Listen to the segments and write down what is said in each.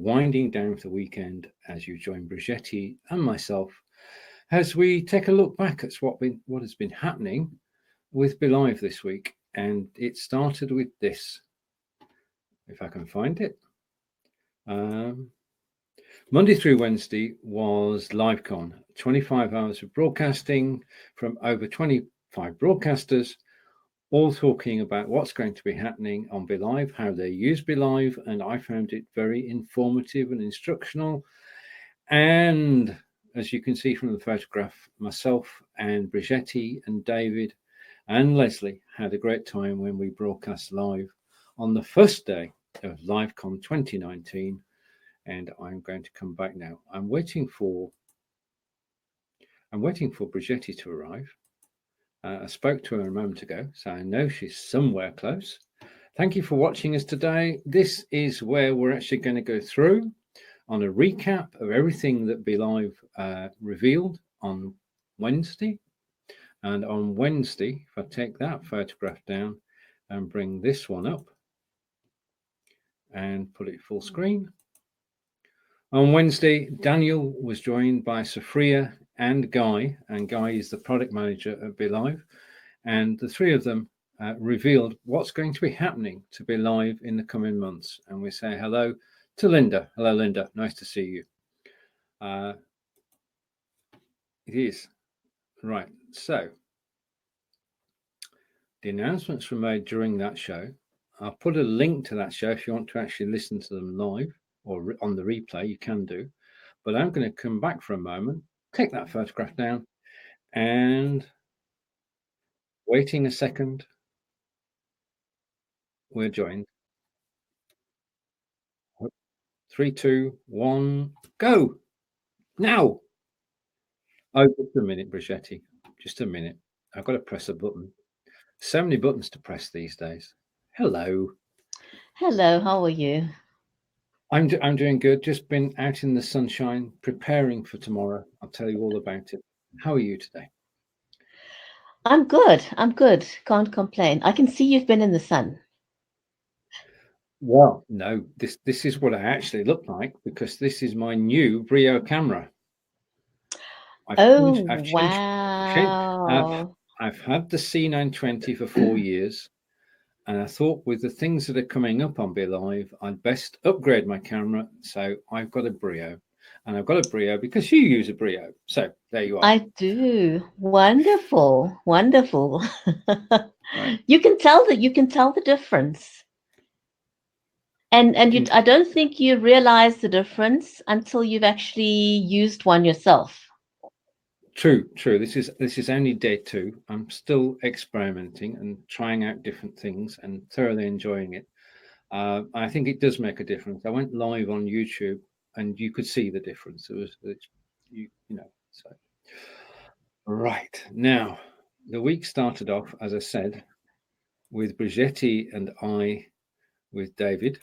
winding down for the weekend as you join Bridgetti and myself as we take a look back at what has been happening with BeLive this week. And it started with this, if I can find it. Monday through Wednesday was LiveCon, 25 hours of broadcasting from over 25 broadcasters, all talking about what's going to be happening on BeLive, how they use BeLive, and I found it very informative and instructional. And as you can see from the photograph, myself and Bridgetti and David and Leslie had a great time when we broadcast live on the first day of LiveCon 2019. And I'm going to come back now. I'm waiting for Bridgetti to arrive. I spoke to her a moment ago, so I know she's somewhere close. Thank you for watching us today. This is where we're actually going to go through on a recap of everything that BeLive revealed on Wednesday. And on Wednesday, if I take that photograph down and bring this one up and put it full screen. On Wednesday, Daniel was joined by Safria and Guy is the product manager at BeLive, and the three of them revealed what's going to be happening to BeLive in the coming months. And we say hello to Linda. Hello, Linda. Nice to see you. It is. Right. So the announcements were made during that show. I'll put a link to that show if you want to actually listen to them live or on the replay, you can do. But I'm going to come back for a moment, take that photograph down, and waiting a second, we're joined. 3, 2, 1, go! Now! Oh, just a minute, Bridgetti. Just a minute. I've got to press a button. So many buttons to press these days. Hello. Hello, how are you? I'm doing good. Just been out in the sunshine, preparing for tomorrow. I'll tell you all about it. How are you today? I'm good. Can't complain. I can see you've been in the sun. Well, no, this is what I actually look like because this is my new Brio camera. I've had the C920 for 4 years, and I thought with the things that are coming up on BeLive, I'd best upgrade my camera. So I've got a Brio, and I've got a Brio because you use a Brio. So there you are. I do. Wonderful. Right. You can tell the difference. And I don't think you realize the difference until you've actually used one yourself. True. This is only day 2. I'm still experimenting and trying out different things and thoroughly enjoying it. I think it does make a difference. I went live on YouTube and you could see the difference. So right now, the week started off, as I said, with Bridgetti and I with David,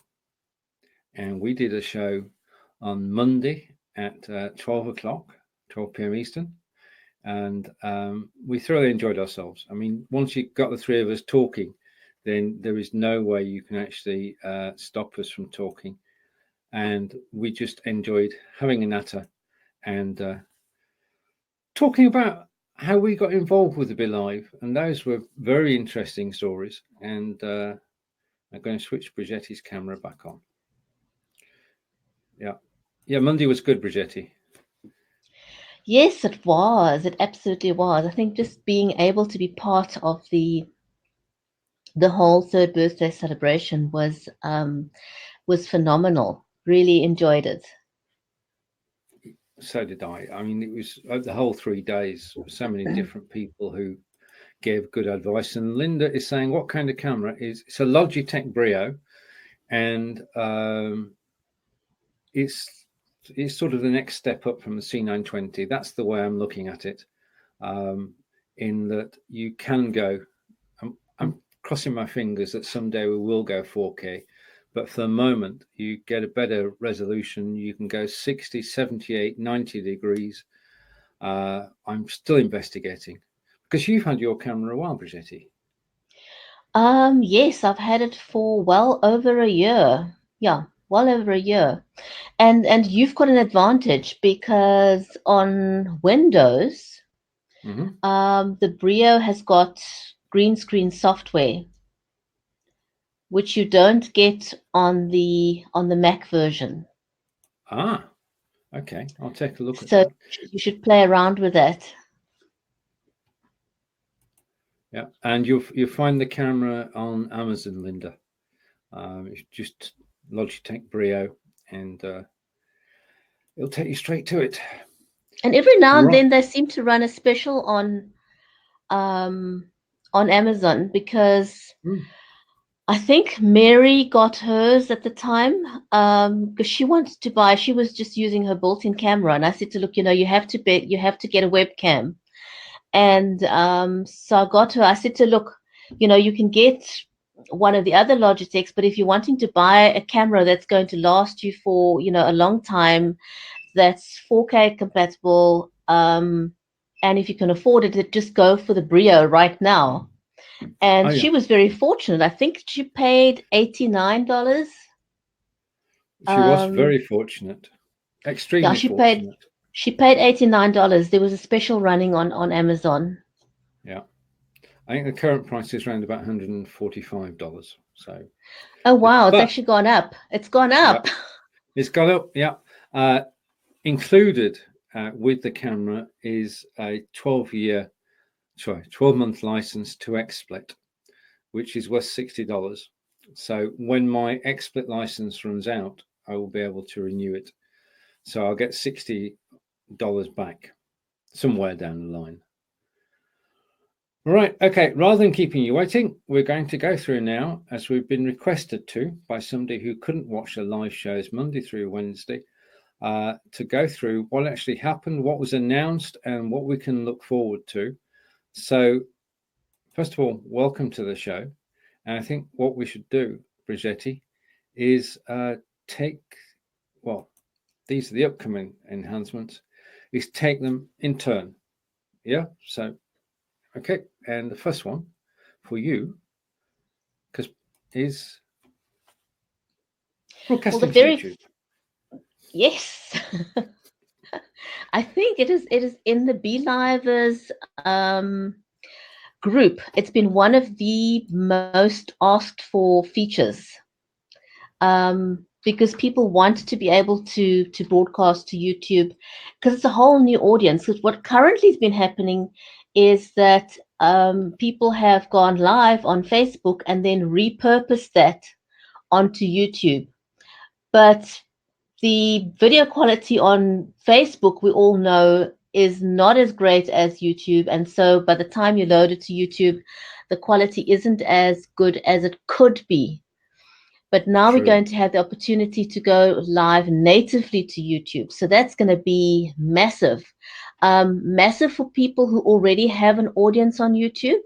and we did a show on Monday at 12 p.m. Eastern. And we thoroughly enjoyed ourselves. I mean, once you got the three of us talking, then there is no way you can actually stop us from talking. And we just enjoyed having a natter and talking about how we got involved with the BeLive. And those were very interesting stories. And I'm going to switch Bridgetti's camera back on. Yeah, Monday was good, Bridgetti. Yes, it was. It absolutely was. I think just being able to be part of the whole 3rd birthday celebration was phenomenal. Really enjoyed it. So did I. I mean, it was the whole 3 days. So many different people who gave good advice. And Linda is saying, what kind of camera is? It's a Logitech Brio, and it's sort of the next step up from the C920. That's the way I'm looking at it. In that you can go. I'm crossing my fingers that someday we will go 4K. But for the moment, you get a better resolution. You can go 60, 78, 90 degrees. I'm still investigating because you've had your camera a while, Bridgetti. Yes, I've had it for well over a year. Yeah. well over a year. And you've got an advantage because on Windows, the Brio has got green screen software, which you don't get on the Mac version. Ah, okay. I'll take a look at So that. you should play around with that. Yeah, and you'll find the camera on Amazon, Linda. It's just Logitech Brio, and it'll take you straight to it. And every now and Right. then they seem to run a special on Amazon because I think Mary got hers at the time because she wanted to buy. She was just using her built-in camera, and I said to look, you have to get a webcam. And so I got her. I said to look, you can get one of the other Logitechs, but if you're wanting to buy a camera that's going to last you for a long time, that's 4K compatible, and if you can afford it, just go for the Brio right now. And she was very fortunate. I think she paid $89. She was very fortunate, Yeah, extremely fortunate. she paid $89. There was a special running on Amazon. Yeah, I think the current price is around about $145. So, Oh wow, it's but actually gone up. It's gone yeah, up. it's gone up. Yeah, included with the camera is a 12-month license to XSplit, which is worth $60. So when my XSplit license runs out, I will be able to renew it. So I'll get $60 back somewhere down the line. Right, okay, rather than keeping you waiting, we're going to go through now, as we've been requested to by somebody who couldn't watch the live shows Monday through Wednesday, to go through what actually happened, what was announced, and what we can look forward to. So, first of all, welcome to the show. And I think what we should do, Bridgetti, is these are the upcoming enhancements, is take them in turn. Yeah, so, okay. And the first one for you, because is broadcasting to YouTube. Yes. I think it is in the BeLive's group. It's been one of the most asked for features. Because people want to be able to broadcast to YouTube because it's a whole new audience. Because what currently has been happening is that people have gone live on Facebook and then repurposed that onto YouTube. But the video quality on Facebook, we all know, is not as great as YouTube. And so by the time you load it to YouTube, the quality isn't as good as it could be. But now we're going to have the opportunity to go live natively to YouTube. So that's going to be massive. Massive for people who already have an audience on YouTube,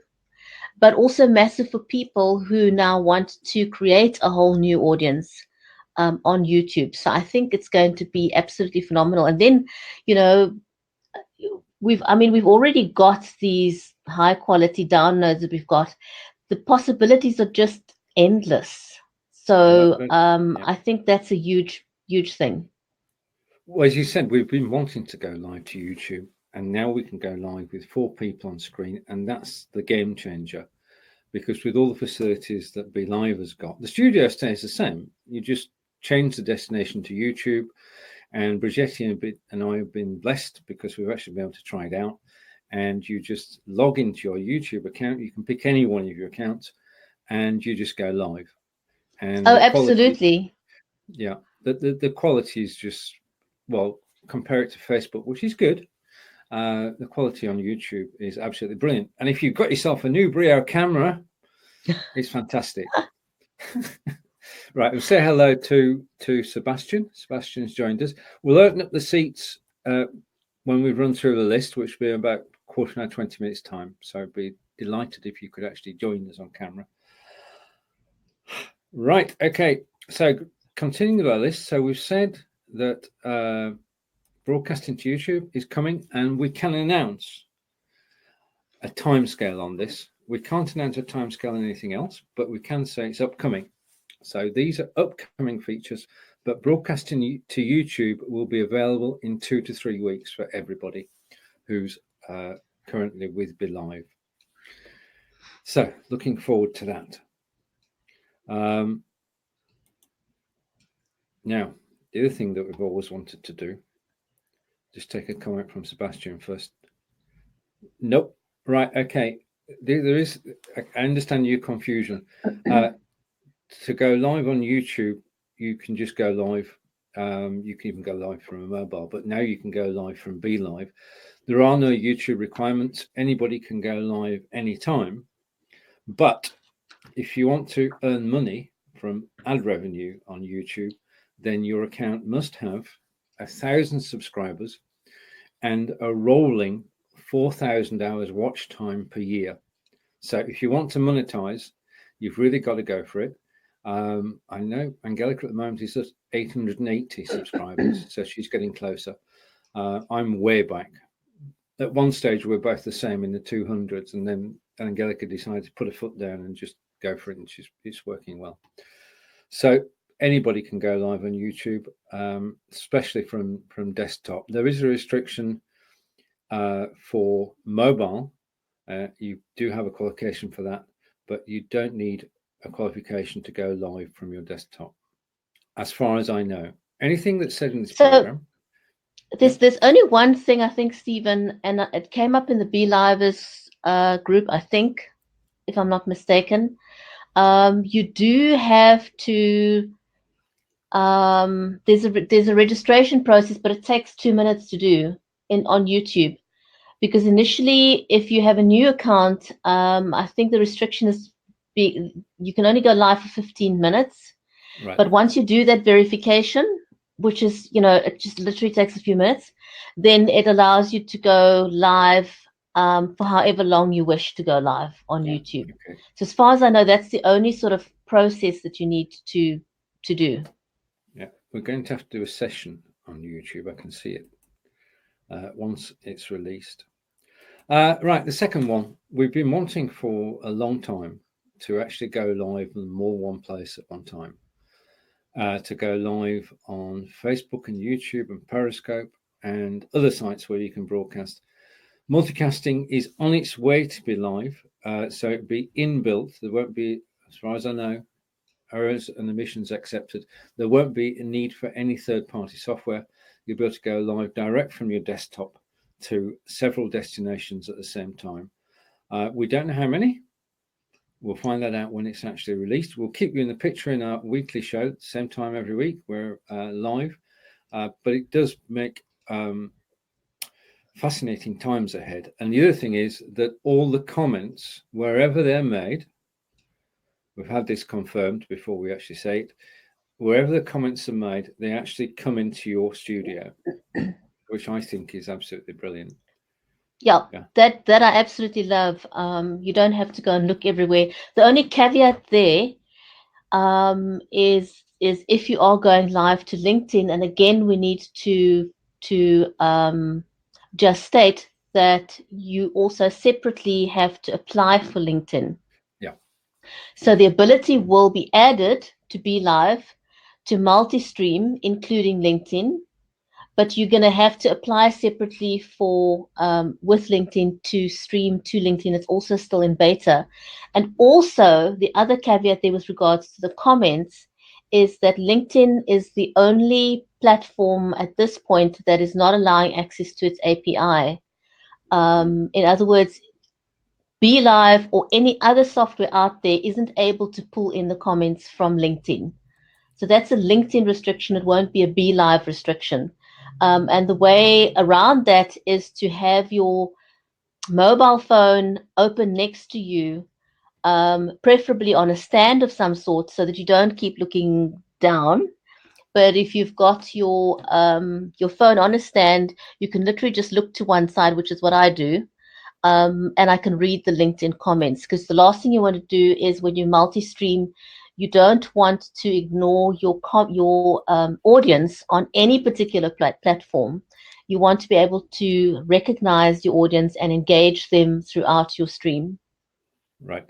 but also massive for people who now want to create a whole new audience on YouTube. So I think it's going to be absolutely phenomenal. And then, we've already got these high quality downloads that we've got. The possibilities are just endless. So I think that's a huge, huge thing. Well, as you said, we've been wanting to go live to YouTube, and now we can go live with 4 people on screen, and that's the game changer. Because with all the facilities that BeLive has got, the studio stays the same. You just change the destination to YouTube, and Bridgetti and I have been blessed because we've actually been able to try it out. And you just log into your YouTube account. You can pick any one of your accounts, and you just go live. And absolutely. Yeah, the quality is just, well, compare it to Facebook, which is good. The quality on YouTube is absolutely brilliant. And if you've got yourself a new Brio camera, it's fantastic. Right, we'll say hello to Sebastian. Sebastian's joined us. We'll open up the seats when we run through the list, which will be about a quarter an hour, 20 minutes time. So I'd be delighted if you could actually join us on camera. Right, okay. So continuing with our list, so we've said that broadcasting to YouTube is coming, and we can announce a timescale on this. We can't announce a timescale on anything else, but we can say it's upcoming. So these are upcoming features. but broadcasting to YouTube will be available in 2 to 3 weeks for everybody who's currently with BeLive. So looking forward to that. Now, the other thing that we've always wanted to do, just take a comment from Sebastian first. Nope. Right. Okay. There is, I understand your confusion. To go live on YouTube, you can just go live. You can even go live from a mobile, but now you can go live from BeLive. There are no YouTube requirements. Anybody can go live anytime. But if you want to earn money from ad revenue on YouTube, then your account must have 1,000 subscribers and a rolling 4,000 hours watch time per year. So if you want to monetize, you've really got to go for it. I know Angelica at the moment is at 880 subscribers, so she's getting closer. I'm way back. At one stage, we're both the same in the 200s, and then Angelica decided to put a foot down and just go for it, and it's working well. So anybody can go live on YouTube, especially from desktop. There is a restriction for mobile. You do have a qualification for that, but you don't need a qualification to go live from your desktop, as far as I know. Anything that's said in this program. There's only one thing, I think, Stephen, and it came up in the BeLivers group, I think, if I'm not mistaken. You do have to. There's a registration process, but it takes 2 minutes to do on YouTube, because initially, if you have a new account, I think the restriction is you can only go live for 15 minutes. Right. But once you do that verification, which is, it just literally takes a few minutes, then it allows you to go live for however long you wish to go live on YouTube. Okay. So as far as I know, that's the only sort of process that you need to do. Yeah, we're going to have to do a session on YouTube. I can see it once it's released. Right, the second one, we've been wanting for a long time to actually go live in more one place at one time. To go live on Facebook and YouTube and Periscope and other sites where you can broadcast. Multicasting is on its way to BeLive, so it'll be inbuilt. There won't be, as far as I know, errors and omissions accepted. There won't be a need for any third-party software. You'll be able to go live direct from your desktop to several destinations at the same time. We don't know how many. We'll find that out when it's actually released. We'll keep you in the picture in our weekly show at the same time every week. We're live, but it does make fascinating times ahead. And the other thing is that all the comments, wherever they're made, we've had this confirmed before we actually say it, wherever the comments are made, they actually come into your studio, which I think is absolutely brilliant. Yeah, that I absolutely love. You don't have to go and look everywhere. The only caveat there is if you are going live to LinkedIn, and again, we need to just state that you also separately have to apply for LinkedIn. Yeah. So the ability will be added to BeLive to multi-stream, including LinkedIn. But you're going to have to apply separately for with LinkedIn to stream to LinkedIn. It's also still in beta. And also, the other caveat there with regards to the comments is that LinkedIn is the only platform at this point that is not allowing access to its API. In other words, BeLive or any other software out there isn't able to pull in the comments from LinkedIn. So that's a LinkedIn restriction. It won't be a BeLive restriction. And the way around that is to have your mobile phone open next to you, preferably on a stand of some sort, so that you don't keep looking down. But if you've got your phone on a stand, you can literally just look to one side, which is what I do. And I can read the LinkedIn comments, because the last thing you want to do is when you multi-stream, you don't want to ignore your audience on any particular platform. You want to be able to recognize your audience and engage them throughout your stream. Right.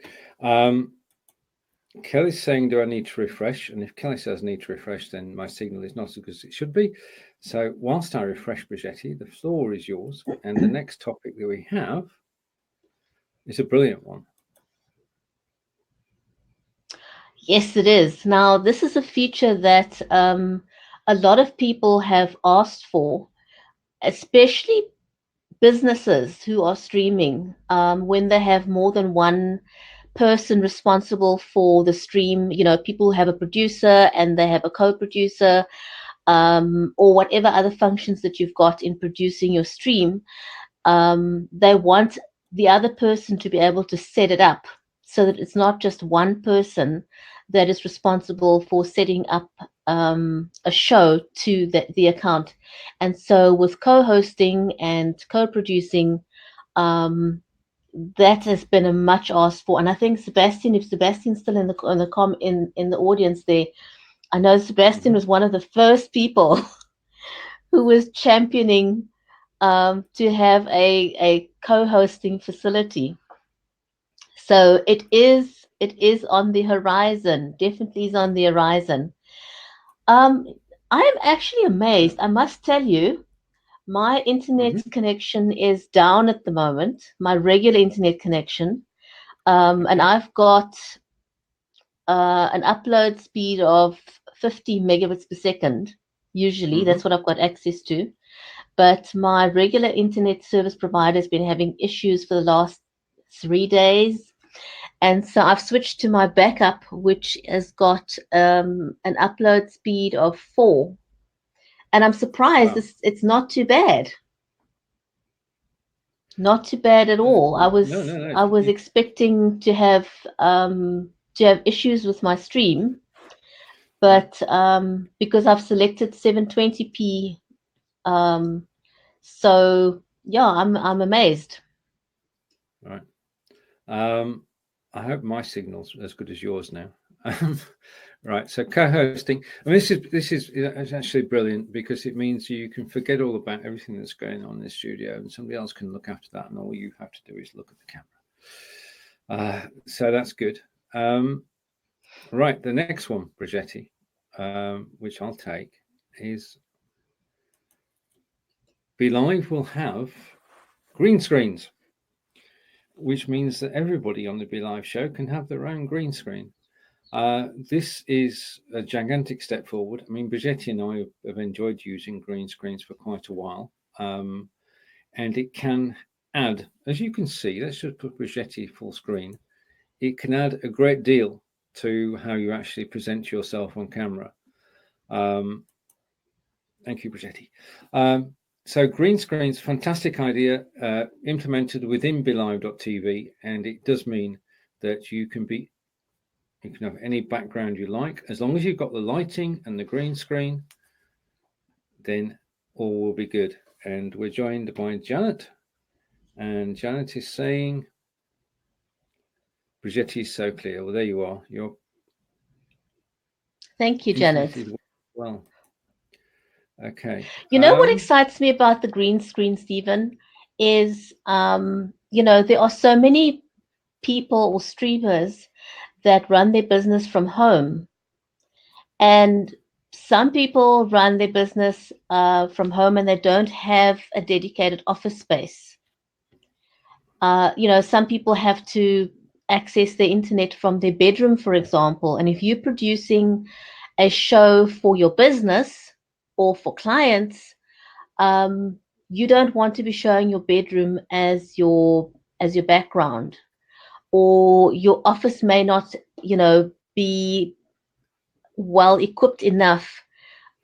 Kelly's saying, do I need to refresh? And if Kelly says need to refresh, then my signal is not as good as it should be. So whilst I refresh, Bridgetti, the floor is yours. And the next topic that we have is a brilliant one. Yes, it is. Now, this is a feature that a lot of people have asked for, especially businesses who are streaming, when they have more than one person responsible for the stream. You know, people who have a producer and they have a co-producer, or whatever other functions that you've got in producing your stream. They want the other person to be able to set it up so that it's not just one person that is responsible for setting up a show to the account. And so with co-hosting and co-producing, that has been a much asked for. And I think Sebastian, if Sebastian's still in the audience there, I know Sebastian was one of the first people who was championing to have a co-hosting facility. So it is on the horizon. Definitely is on the horizon. I am actually amazed. I must tell you, my internet connection is down at the moment. My regular internet connection, and I've got an upload speed of 50 megabits per second. Usually, that's what I've got access to. But my regular internet service provider has been having issues for the last 3 days. And so I've switched to my backup, which has got an upload speed of 4. And I'm surprised it's not too bad. Not too bad at all. I was expecting to have issues with my stream, but because I've selected 720p, so yeah, I'm amazed. Right. I hope my signal's as good as yours now. Right. So co-hosting. I mean, this is it's actually brilliant because it means you can forget all about everything that's going on in the studio, and somebody else can look after that, and all you have to do is look at the camera. So that's good. Right. The next one, Bridgetti, which I'll take, is BeLive will have green screens, which means that everybody on the BeLive show can have their own green screen. This is a gigantic step forward. I mean, Bridgetti and I have enjoyed using green screens for quite a while. And it can add, as you can see, let's just put Bridgetti full screen. It can add a great deal to how you actually present yourself on camera. Thank you, Bridgetti. So green screens, fantastic idea, implemented within BeLive.tv, and it does mean that you can have any background you like. As long as you've got the lighting and the green screen, then all will be good. And we're joined by Janet. And Janet is saying, Bridgetti is so clear. Well, there you are. Thank you, Janet. Well, okay. You know what excites me about the green screen, Stephen, is, there are so many people or streamers that run their business from home. And some people run their business from home and they don't have a dedicated office space. Some people have to access the internet from their bedroom, for example. And if you're producing a show for your business or for clients, you don't want to be showing your bedroom as your background, or your office may not, be well equipped enough.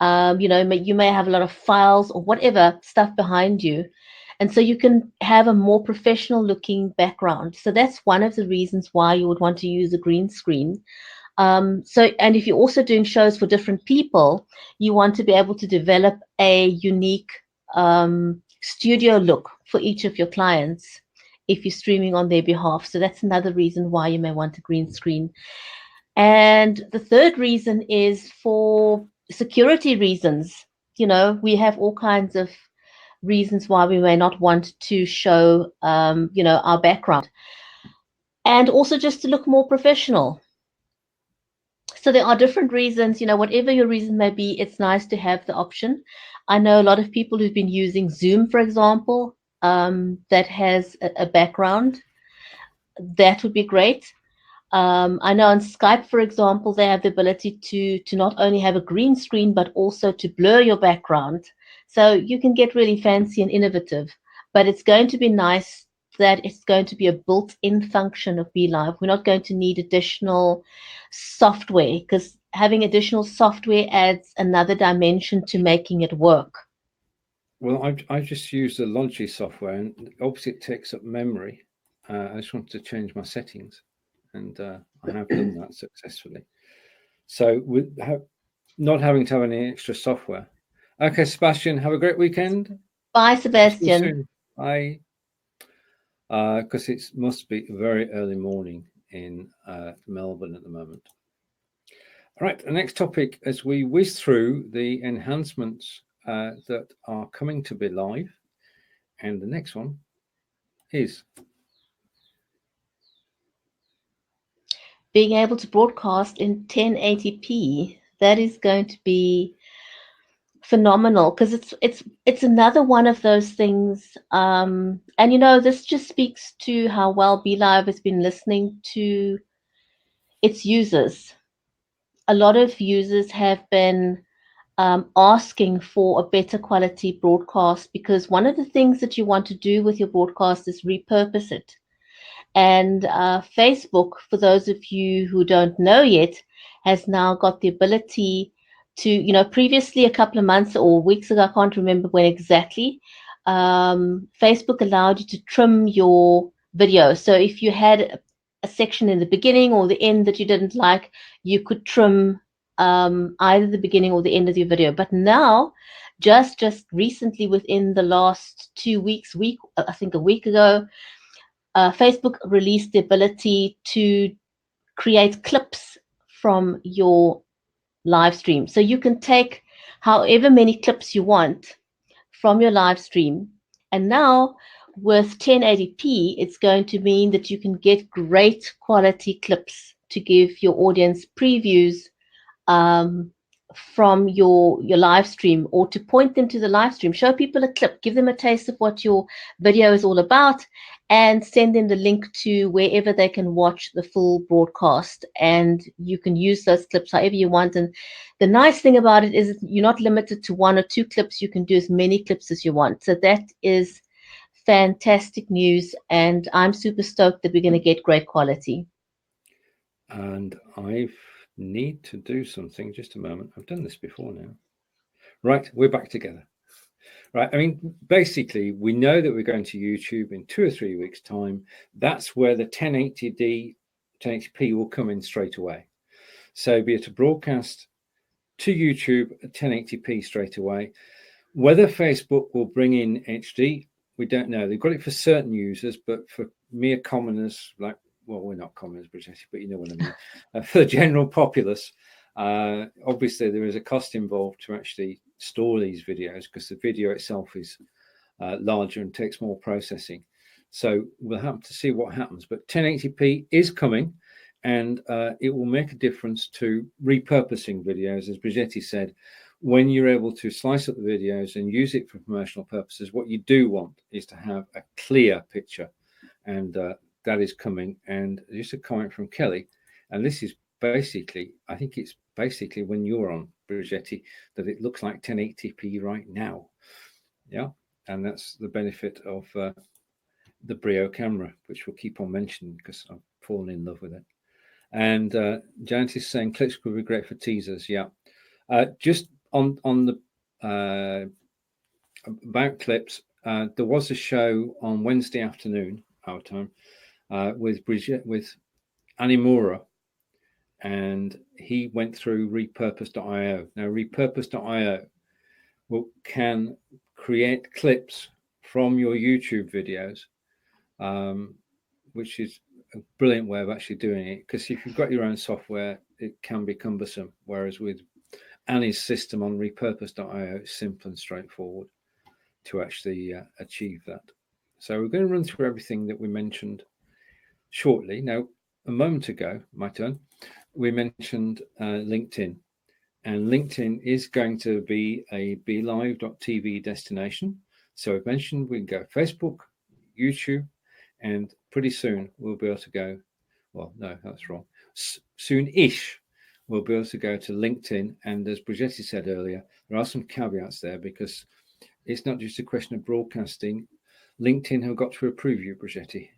You may have a lot of files or whatever stuff behind you. And so you can have a more professional looking background. So that's one of the reasons why you would want to use a green screen. And if you're also doing shows for different people, you want to be able to develop a unique studio look for each of your clients if you're streaming on their behalf. So that's another reason why you may want a green screen. And the third reason is for security reasons. We have all kinds of reasons why we may not want to show, our background. And also just to look more professional. So there are different reasons, whatever your reason may be, it's nice to have the option. I know a lot of people who've been using Zoom, for example, that has a background. That would be great. I know on Skype, for example, they have the ability to not only have a green screen, but also to blur your background. So you can get really fancy and innovative. But it's going to be nice that it's going to be a built-in function of BeLive. We're not going to need additional software, because having additional software adds another dimension to making it work. Well, I just used the Logi software, and obviously it takes up memory. I just wanted to change my settings, and I have done that successfully. So with not having to have any extra software. Okay, Sebastian, have a great weekend. Bye, See you Sebastian. soon. Bye. Because it must be very early morning in Melbourne at the moment. All right, the next topic, as we whiz through the enhancements that are coming to BeLive, and the next one is being able to broadcast in 1080p. That is going to be phenomenal, because it's another one of those things, and this just speaks to how well BeLive has been listening to its users. A lot of users have been asking for a better quality broadcast, because one of the things that you want to do with your broadcast is repurpose it. And Facebook, for those of you who don't know yet, has now got the ability to, previously a couple of months or weeks ago, I can't remember when exactly, Facebook allowed you to trim your video. So if you had a section in the beginning or the end that you didn't like, you could trim either the beginning or the end of your video. But now, just recently, within the last 2 weeks, I think a week ago, Facebook released the ability to create clips from your live stream. So you can take however many clips you want from your live stream. And now with 1080p, it's going to mean that you can get great quality clips to give your audience previews um, from your live stream, or to point them to the live stream. Show people a clip, give them a taste of what your video is all about, and send them the link to wherever they can watch the full broadcast. And you can use those clips however you want. And the nice thing about it is you're not limited to 1 or 2 clips. You can do as many clips as you want. So that is fantastic news, and I'm super stoked that we're going to get great quality. And I need to do something. Just a moment. I've done this before now. Right, we're back together. Right, I mean, basically, we know that we're going to YouTube in 2 or 3 weeks' time. That's where the 1080p will come in straight away. So be it a broadcast to YouTube at 1080p straight away. Whether Facebook will bring in HD, we don't know. They've got it for certain users, but for mere commoners, like, well, we're not commoners, Bridgetti, but you know what I mean. For the general populace, obviously there is a cost involved to actually store these videos, because the video itself is larger and takes more processing. So we'll have to see what happens. But 1080p is coming, and it will make a difference to repurposing videos. As Bridgetti said, when you're able to slice up the videos and use it for promotional purposes, what you do want is to have a clear picture, and that is coming. And just a comment from Kelly, and this is basically, I think it's basically when you're on, Bridgetti, that it looks like 1080p right now. Yeah, and that's the benefit of the Brio camera, which we'll keep on mentioning because I've fallen in love with it. And Janet is saying clips could be great for teasers. Yeah, just on the about clips, there was a show on Wednesday afternoon our time with Animura, and he went through repurpose.io. Now repurpose.io can create clips from your YouTube videos, which is a brilliant way of actually doing it, because if you've got your own software, it can be cumbersome, whereas with Annie's system on repurpose.io, it's simple and straightforward to actually achieve that. So we're going to run through everything that we mentioned shortly. Now, a moment ago, my turn, we mentioned LinkedIn, and LinkedIn is going to be a BeLive.tv destination. So I've mentioned we can go Facebook, YouTube, and pretty soon we'll be able to go. Well, no, that's wrong. Soon-ish, we'll be able to go to LinkedIn. And as Bridgetti said earlier, there are some caveats there because it's not just a question of broadcasting. LinkedIn have got to approve you, Bridgetti.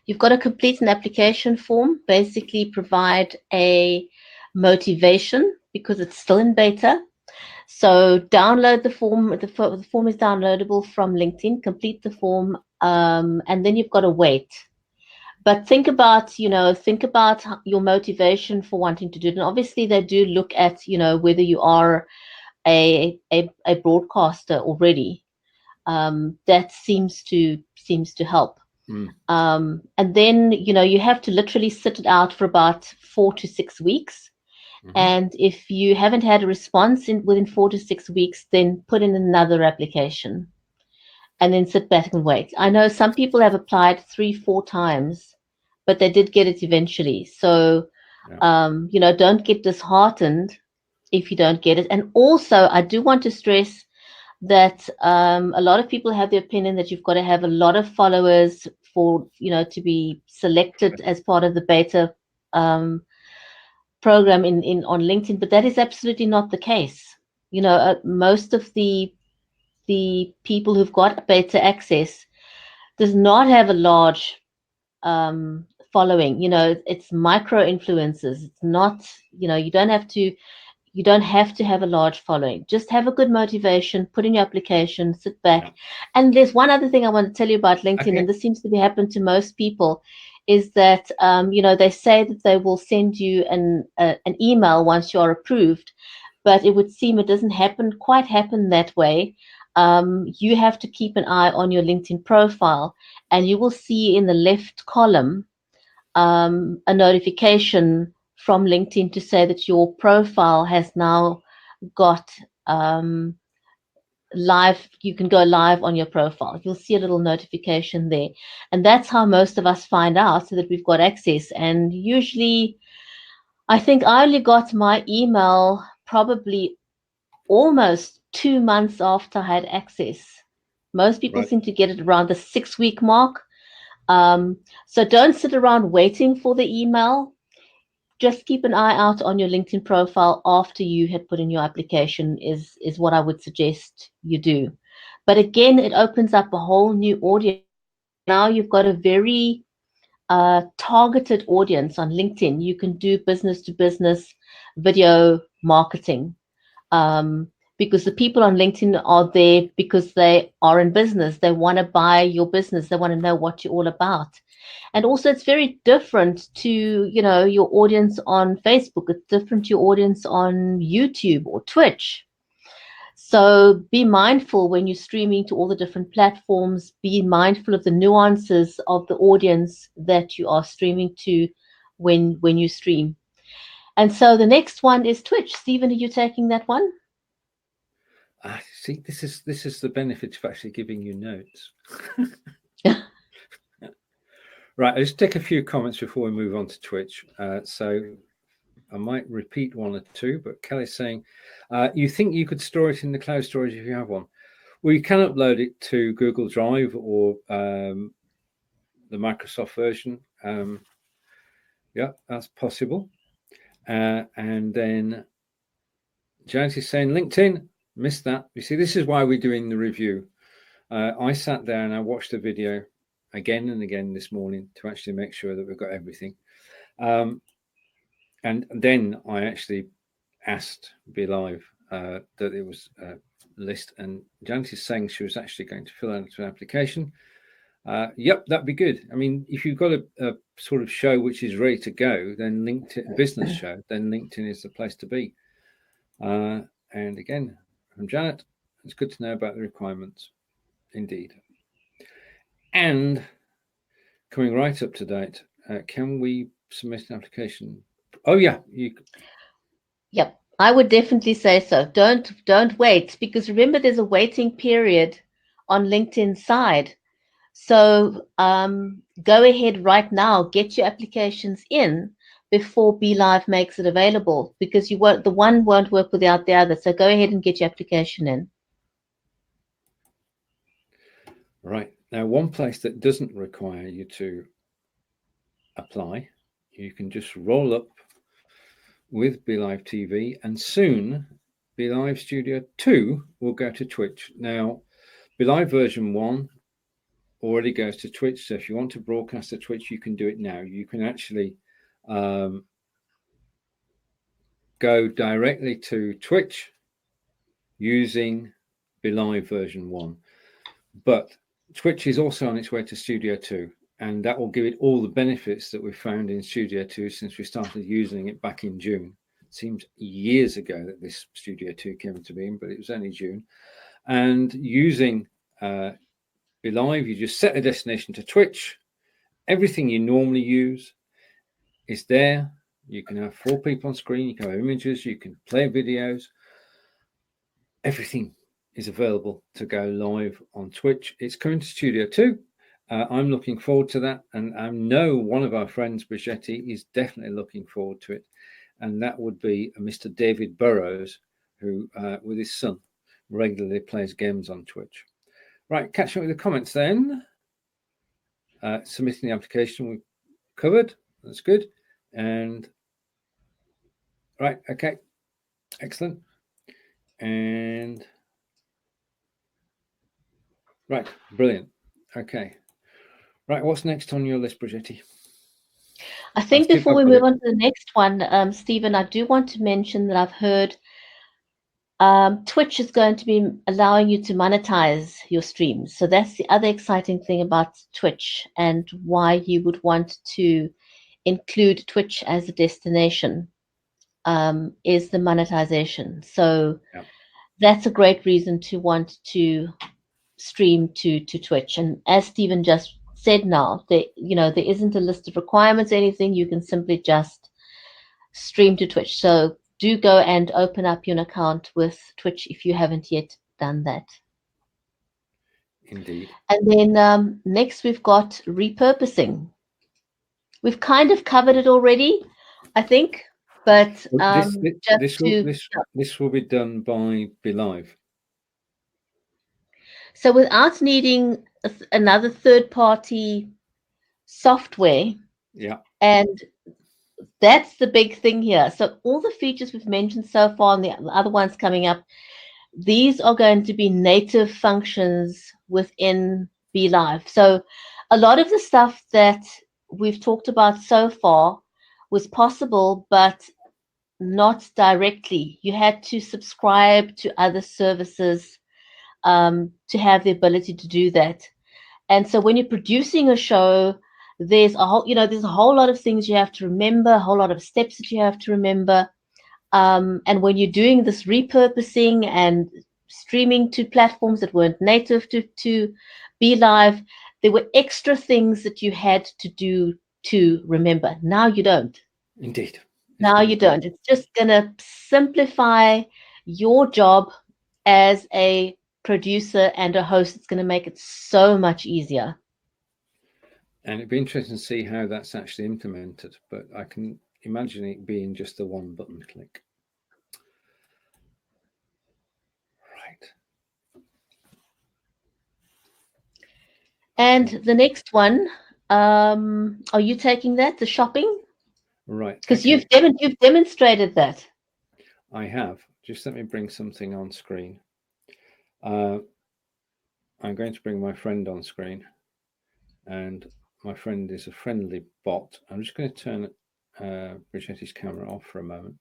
You've got to complete an application form, basically provide a motivation because it's still in beta. So download the form. The form is downloadable from LinkedIn. Complete the form, and then you've got to wait. But think about your motivation for wanting to do it. And obviously, they do look at whether you are a broadcaster already. That seems to help. And then you have to literally sit it out for about 4 to 6 weeks. And if you haven't had a response within 4 to 6 weeks, then put in another application and then sit back and wait. I know some people have applied 3-4 times, but they did get it eventually. So, don't get disheartened if you don't get it. And also, I do want to stress that a lot of people have the opinion that you've got to have a lot of followers for, to be selected as part of the beta program on LinkedIn, but that is absolutely not the case. Most of the people who've got beta access does not have a large following. It's micro influencers. It's not, you don't have to have a large following. Just have a good motivation, put in your application, sit back. Yeah. And there's one other thing I want to tell you about LinkedIn, okay. And this seems to be happening to most people, is that they say that they will send you an email once you are approved, but it would seem it doesn't quite happen that way. You have to keep an eye on your LinkedIn profile, and you will see in the left column a notification from LinkedIn to say that your profile has now got live. You can go live on your profile. You'll see a little notification there. And that's how most of us find out, so that we've got access. And usually, I think I only got my email probably almost 2 months after I had access. Most people seem to get it around the 6-week mark. So don't sit around waiting for the email. Just keep an eye out on your LinkedIn profile after you had put in your application is what I would suggest you do. But again, it opens up a whole new audience. Now you've got a very targeted audience on LinkedIn. You can do business to business video marketing. Because the people on LinkedIn are there because they are in business. They want to buy your business. They want to know what you're all about. And also, it's very different to, your audience on Facebook. It's different to your audience on YouTube or Twitch. So be mindful when you're streaming to all the different platforms. Be mindful of the nuances of the audience that you are streaming to when you stream. And so the next one is Twitch. Stephen, are you taking that one? See, this is the benefit of actually giving you notes. Right, let's take a few comments before we move on to Twitch. So I might repeat one or two, but Kelly's saying, you think you could store it in the cloud storage if you have one? Well, you can upload it to Google Drive or the Microsoft version. Yeah, that's possible. And then Janet is saying, LinkedIn, missed that. You see, this is why we're doing the review. I sat there and I watched the video again and again this morning to actually make sure that we've got everything. And then I actually asked BeLive that it was a list, and Janet is saying she was actually going to fill out an application. Yep, that'd be good. I mean, if you've got a sort of show which is ready to go, then LinkedIn, business show, then LinkedIn is the place to be. And again, from Janet, it's good to know about the requirements. Indeed. And coming right up to date, can we submit an application? Oh yeah, Yep, I would definitely say so. Don't wait, because remember, there's a waiting period on LinkedIn side. So go ahead right now, get your applications in before BeLive makes it available, because the one won't work without the other. So go ahead and get your application in. Right. Now, one place that doesn't require you to apply, you can just roll up with BeLive TV, and soon BeLive Studio 2 will go to Twitch. Now, BeLive version 1 already goes to Twitch, so if you want to broadcast to Twitch, you can do it now. You can actually go directly to Twitch using BeLive version 1. But Twitch is also on its way to Studio 2, and that will give it all the benefits that we've found in Studio 2 since we started using it back in June. It seems years ago that this Studio 2 came into being, but it was only June. And using BeLive, you just set a destination to Twitch. Everything you normally use is there. You can have 4 people on screen, you can have images, you can play videos. Everything is available to go live on Twitch. It's coming to Studio 2. I'm looking forward to that, and I know one of our friends, Bridgetti, is definitely looking forward to it, and that would be Mr. David Burrows, who, with his son, regularly plays games on Twitch. Right, catching up with the comments then. Submitting the application we covered. That's good. And right, okay, excellent. And right, brilliant. Okay. Right, what's next on your list, Bridgetti? I think before we move on to the next one, Stephen, I do want to mention that I've heard Twitch is going to be allowing you to monetize your streams. So that's the other exciting thing about Twitch, and why you would want to include Twitch as a destination is the monetization. So that's a great reason to want to stream to Twitch. And as Stephen just said, now there isn't a list of requirements or anything. You can simply just stream to Twitch. So do go and open up your account with Twitch if you haven't yet done that. Indeed. And then next we've got repurposing. We've kind of covered it already, I think, but this will be done by BeLive. So without needing another third-party software, and that's the big thing here. So all the features we've mentioned so far, and the other ones coming up, these are going to be native functions within BeLive. So a lot of the stuff that we've talked about so far was possible, but not directly. You had to subscribe to other services to have the ability to do that. And so when you're producing a show, there's a whole lot of things you have to remember, a whole lot of steps that you have to remember. And when you're doing this repurposing and streaming to platforms that weren't native to BeLive, there were extra things that you had to do to remember. Now you don't. Indeed. Now you don't. It's just going to simplify your job as a producer and a host. It's going to make it so much easier. And it'd be interesting to see how that's actually implemented, but I can imagine it being just a one button click. Right. And the next one, are you taking that, the shopping? Right. Because you've demonstrated that. I have. Just let me bring something on screen. I'm going to bring my friend on screen, and my friend is a friendly bot. I'm just going to turn Bridgetti's camera off for a moment.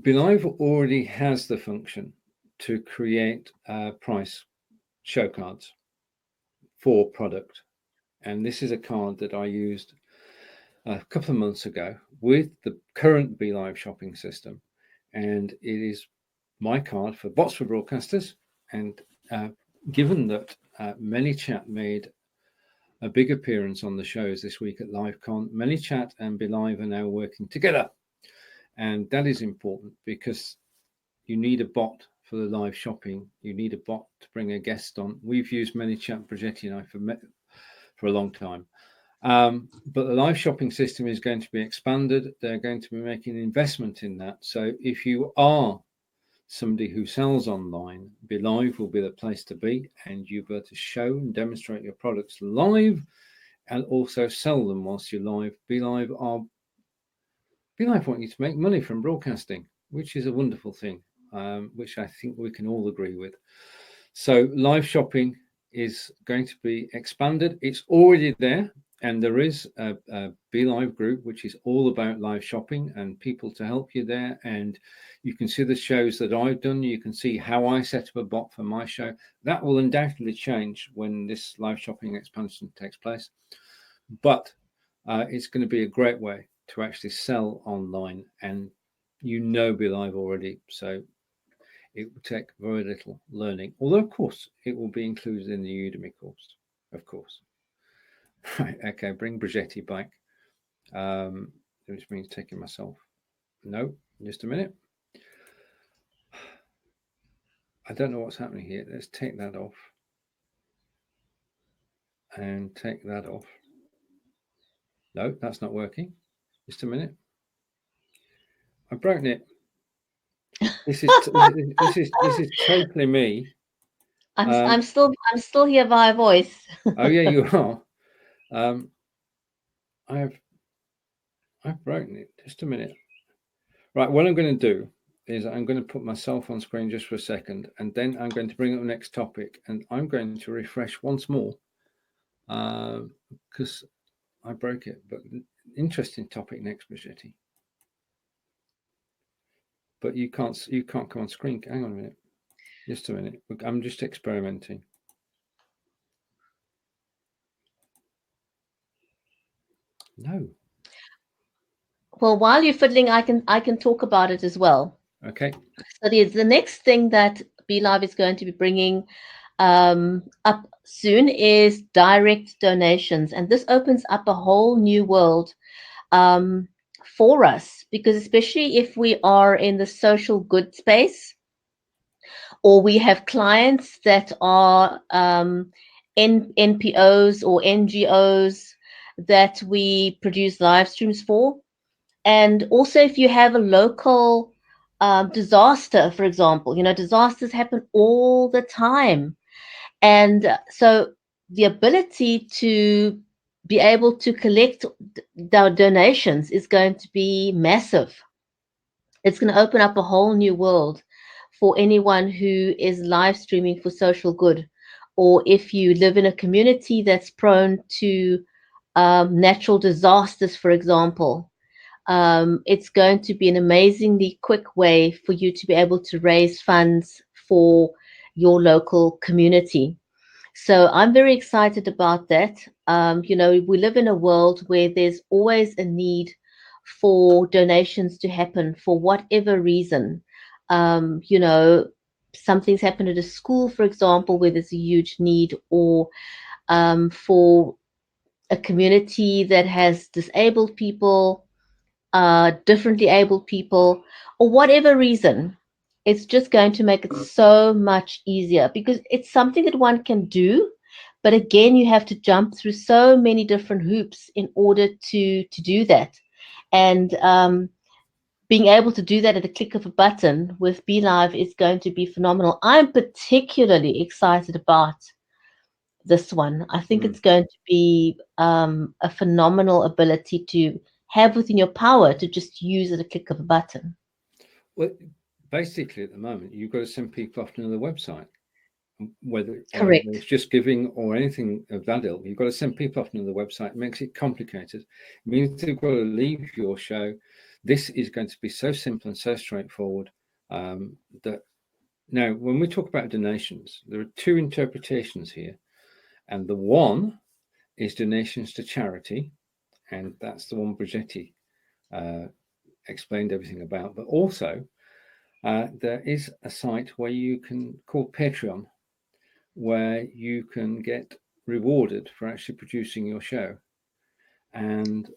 BeLive already has the function to create price show cards for product, and this is a card that I used a couple of months ago with the current BeLive shopping system, and it is my card for bots for broadcasters. And given that ManyChat made a big appearance on the shows this week at LiveCon, ManyChat and BeLive are now working together, and that is important because you need a bot for the live shopping, you need a bot to bring a guest on. We've used ManyChat, Bridgetti and I for a long time. But the live shopping system is going to be expanded. They're going to be making an investment in that. So if you are somebody who sells online, BeLive will be the place to be, and you've got to show and demonstrate your products live and also sell them whilst you're live. BeLive want you to make money from broadcasting, which is a wonderful thing, which I think we can all agree with. So live shopping is going to be expanded. It's already there, and there is a BeLive group which is all about live shopping and people to help you there. And you can see the shows that I've done. You can see how I set up a bot for my show. That will undoubtedly change when this live shopping expansion takes place. But it's going to be a great way to actually sell online, and BeLive already, so it will take very little learning, although of course it will be included in the Udemy course, of course. Right, okay, bring Bridgetti back, which means taking myself. No, just a minute. I don't know what's happening here. Let's take that off and take that off. No, that's not working. Just a minute. I've broken it. This is totally me. I'm still here via voice. Oh yeah, you are. I've broken it. Just a minute. Right, what I'm going to do is I'm going to put myself on screen just for a second, and then I'm going to bring up the next topic, and I'm going to refresh once more because I broke it. But interesting topic next, Bridgetti. But you can't come on screen. Hang on a minute. Just a minute. I'm just experimenting. No. Well, while you're fiddling, I can talk about it as well. Okay. So the next thing that BeLive is going to be bringing up soon is direct donations, and this opens up a whole new world for us, because especially if we are in the social good space, or we have clients that are NPOs or NGOs that we produce live streams for. And also if you have a local disaster, for example, disasters happen all the time. And so the ability to be able to collect donations is going to be massive. It's going to open up a whole new world for anyone who is live streaming for social good, or if you live in a community that's prone to natural disasters, for example. It's going to be an amazingly quick way for you to be able to raise funds for your local community. So I'm very excited about that. We live in a world where there's always a need for donations to happen for whatever reason. Something's happened at a school, for example, where there's a huge need, or for a community that has disabled people, differently abled people, or whatever reason. It's just going to make it so much easier, because it's something that one can do. But again, you have to jump through so many different hoops in order to do that. And being able to do that at the click of a button with BeLive is going to be phenomenal. I'm particularly excited about this one. I think it's going to be a phenomenal ability to have within your power to just use at a click of a button. Well, basically, at the moment, you've got to send people off to another website, whether it's just giving or anything of that ilk. You've got to send people off to another website. It makes it complicated. It means they've got to leave your show. This is going to be so simple and so straightforward that now, when we talk about donations, there are two interpretations here. And the one is donations to charity, and that's the one Bridgetti explained everything about. But also, there is a site where you can call Patreon, where you can get rewarded for actually producing your show. And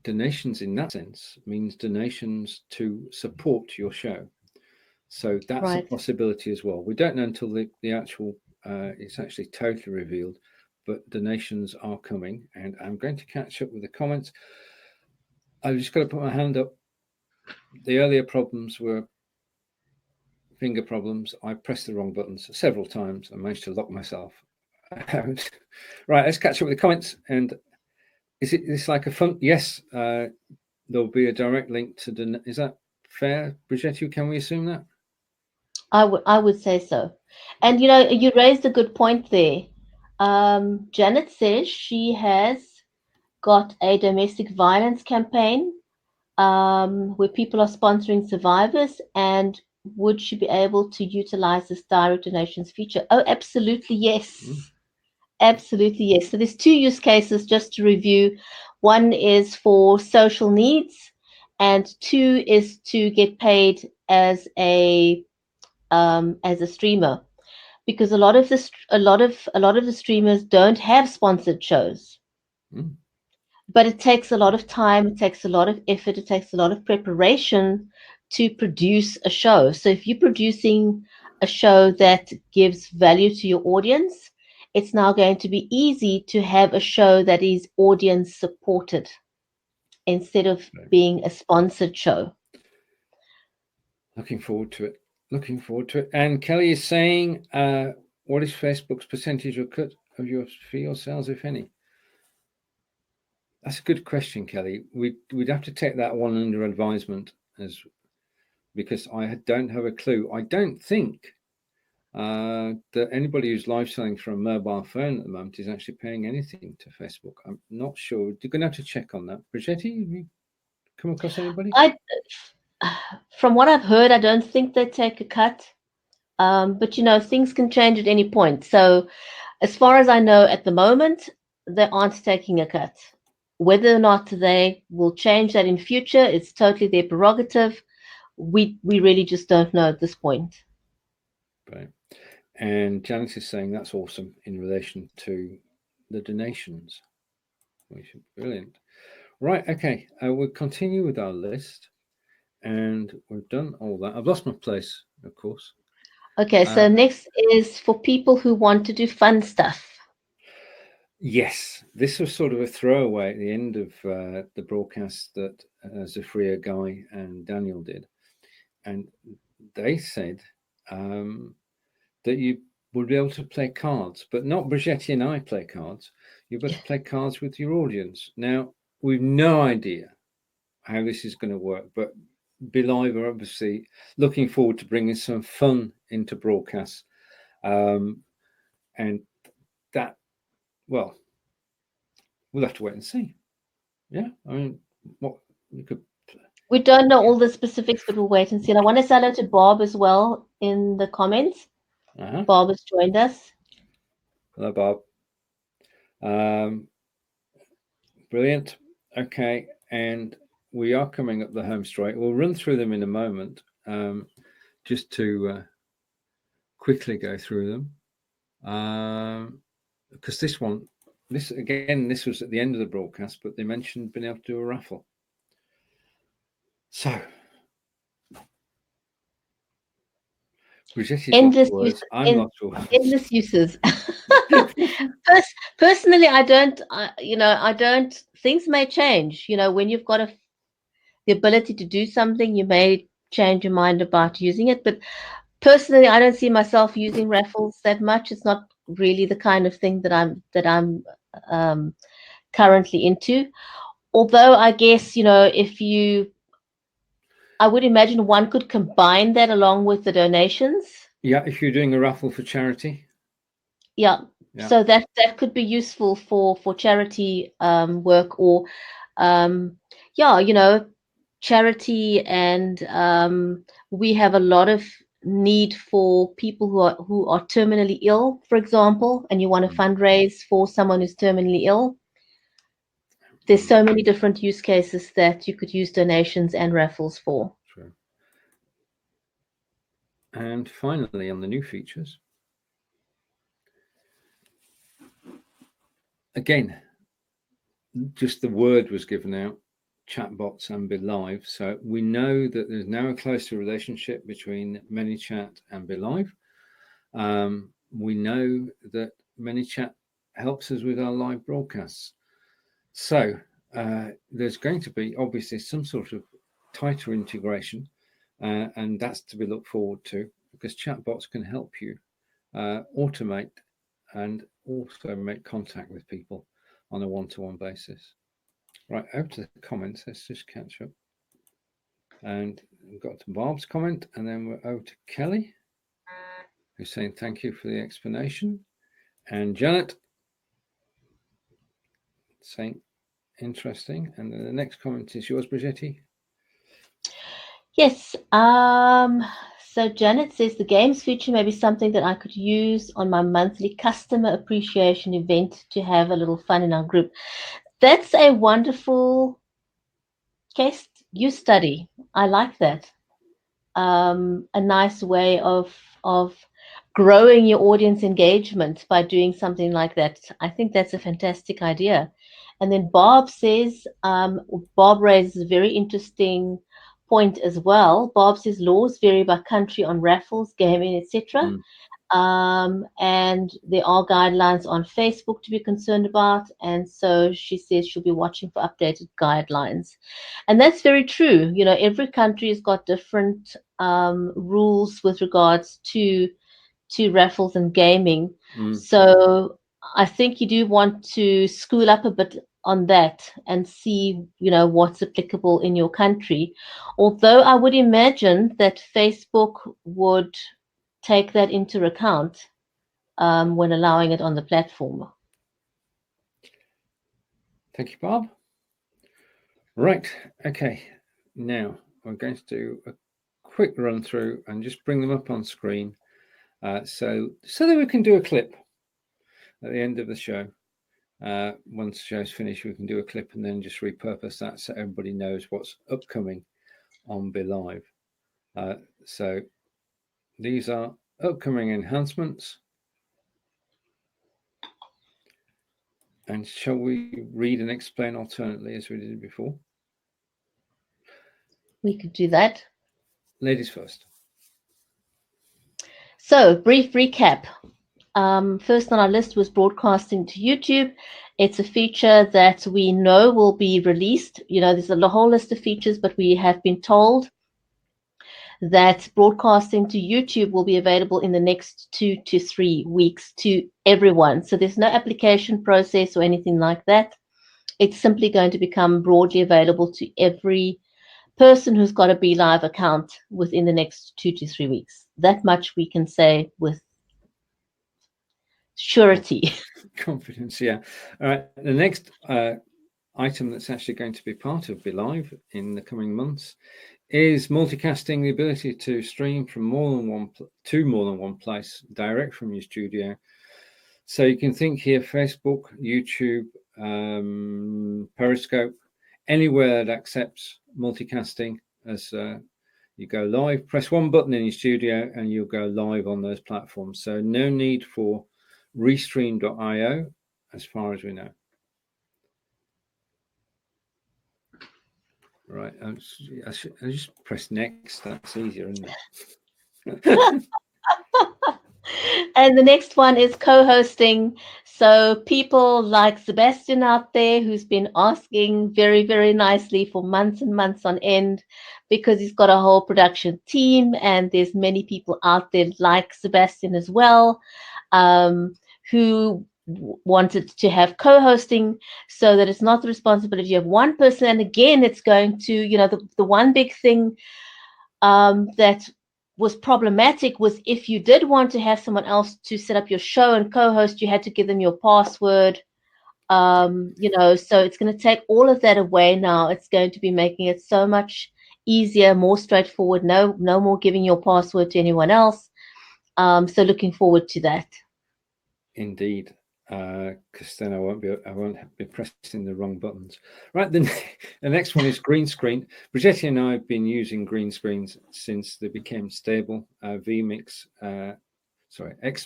donations in that sense means donations to support your show. So that's Right. a possibility as well. We don't know until the actual it's actually totally revealed, but donations are coming, and I'm going to catch up with the comments. I've just got to put my hand up. The earlier problems were finger problems. I pressed the wrong buttons several times and managed to lock myself out. Right, let's catch up with the comments. And is this like a fun? Yes, there'll be a direct link to. Is that fair, Bridgetti? Can we assume that? I would say so. And you raised a good point there. Janet says she has got a domestic violence campaign where people are sponsoring survivors, and would she be able to utilize this direct donations feature? Oh, absolutely yes. Absolutely yes. So there's two use cases just to review. One is for social needs, and two is to get paid as a streamer, because a lot of the streamers don't have sponsored shows. But it takes a lot of time, it takes a lot of effort, it takes a lot of preparation to produce a show. So if you're producing a show that gives value to your audience, it's now going to be easy to have a show that is audience supported instead of being a sponsored show. Looking forward to it. Looking forward to it. And Kelly is saying, what is Facebook's percentage or cut of your fee or sales, if any? That's a good question, Kelly. We'd have to take that one under advisement, because I don't have a clue. I don't think that anybody who's live selling from a mobile phone at the moment is actually paying anything to Facebook. I'm not sure. You're going to have to check on that. Bridgetti, have you come across anybody? From what I've heard, I don't think they take a cut. But things can change at any point. So as far as I know at the moment, they aren't taking a cut. Whether or not they will change that in future, it's totally their prerogative. We really just don't know at this point. Right. And Janice is saying that's awesome in relation to the donations. Brilliant. Right, okay. We'll continue with our list. And we've done all that. I've lost my place, of course. Okay, so next is for people who want to do fun stuff. Yes, this was sort of a throwaway at the end of the broadcast that Zafria, Guy, and Daniel did. And they said that you would be able to play cards, but not Bridgetti and I play cards. You're able to play cards with your audience. Now, we've no idea how this is going to work, but BeLive are obviously looking forward to bringing some fun into broadcasts. And that, well, we'll have to wait and see. Yeah, I mean, what you could. We don't know all the specifics, but we'll wait and see. And I want to say hello to Bob as well in the comments. Bob has joined us. Hello, Bob. Brilliant. Okay, and we are coming up the home straight. We'll run through them in a moment, just to quickly go through them. Because this was at the end of the broadcast, but they mentioned being able to do a raffle. So, endless uses. Endless uses. Personally, I don't. Things may change. When you've got the ability to do something, you may change your mind about using it. But personally, I don't see myself using raffles that much. It's not really the kind of thing that I'm currently into. Although I guess I would imagine one could combine that along with the donations. Yeah, if you're doing a raffle for charity. Yeah. So that could be useful for charity work, or charity, and we have a lot of need for people who are terminally ill, for example, and you want to fundraise for someone who's terminally ill. There's so many different use cases that you could use donations and raffles for. True. And finally, on the new features, again, just the word was given out chatbots and BeLive. So we know that there's now a closer relationship between ManyChat and BeLive. We know that ManyChat helps us with our live broadcasts. So there's going to be obviously some sort of tighter integration, and that's to be looked forward to, because chatbots can help you automate and also make contact with people on a one-to-one basis. Right, over to the comments. Let's just catch up. And we've got to Barb's comment, and then we're over to Kelly, who's saying thank you for the explanation. And Janet saying interesting. And then the next comment is yours, Bridgetti. Yes. So Janet says the games feature may be something that I could use on my monthly customer appreciation event to have a little fun in our group. That's a wonderful case use study. I like that. A nice way of growing your audience engagement by doing something like that. I think that's a fantastic idea. And then Bob says, Bob raises a very interesting point as well. Bob says laws vary by country on raffles, gaming, etc. And there are guidelines on Facebook to be concerned about. And so she says she'll be watching for updated guidelines. And that's very true. You know, every country has got different rules with regards to raffles and gaming. So I think you do want to school up a bit on that and see, you know, what's applicable in your country. Although I would imagine that Facebook would take that into account when allowing it on the platform. Thank you, Bob. Right, okay. Now we're going to do a quick run through and just bring them up on screen so that we can do a clip at the end of the show. Once the show's finished, we can do a clip and then just repurpose that so everybody knows what's upcoming on BeLive. So these are upcoming enhancements. And shall we read and explain alternately as we did before? We could do that. Ladies first. So, brief recap. First on our list was broadcasting to YouTube. It's a feature that we know will be released. You know, there's a whole list of features, but we have been told that broadcasting to YouTube will be available in the next 2 to 3 weeks to everyone. So there's no application process or anything like that. It's simply going to become broadly available to every person who's got a BeLive account within the next 2 to 3 weeks. That much we can say with surety. Confidence, yeah. All right. The next item that's actually going to be part of BeLive in the coming months is multicasting, the ability to stream from more than one place direct from your studio. So you can think here Facebook, YouTube, Periscope, anywhere that accepts multicasting. As you go live, press one button in your studio and you'll go live on those platforms. So no need for restream.io as far as we know. Right, I just press next. That's easier, isn't it? And the next one is co-hosting. So people like Sebastian out there, who's been asking very, very nicely for months and months on end, because he's got a whole production team, and there's many people out there like Sebastian as well, who wanted to have co-hosting so that it's not the responsibility of one person. And again, it's going to, you know, the one big thing that was problematic was if you did want to have someone else to set up your show and co-host, you had to give them your password. You know, so it's going to take all of that away now. It's going to be making it so much easier, more straightforward. No more giving your password to anyone else. So looking forward to that. Indeed, because then I won't be pressing the wrong buttons. Right, the next one is green screen. Bridgetti and I have been using green screens since they became stable. XSplit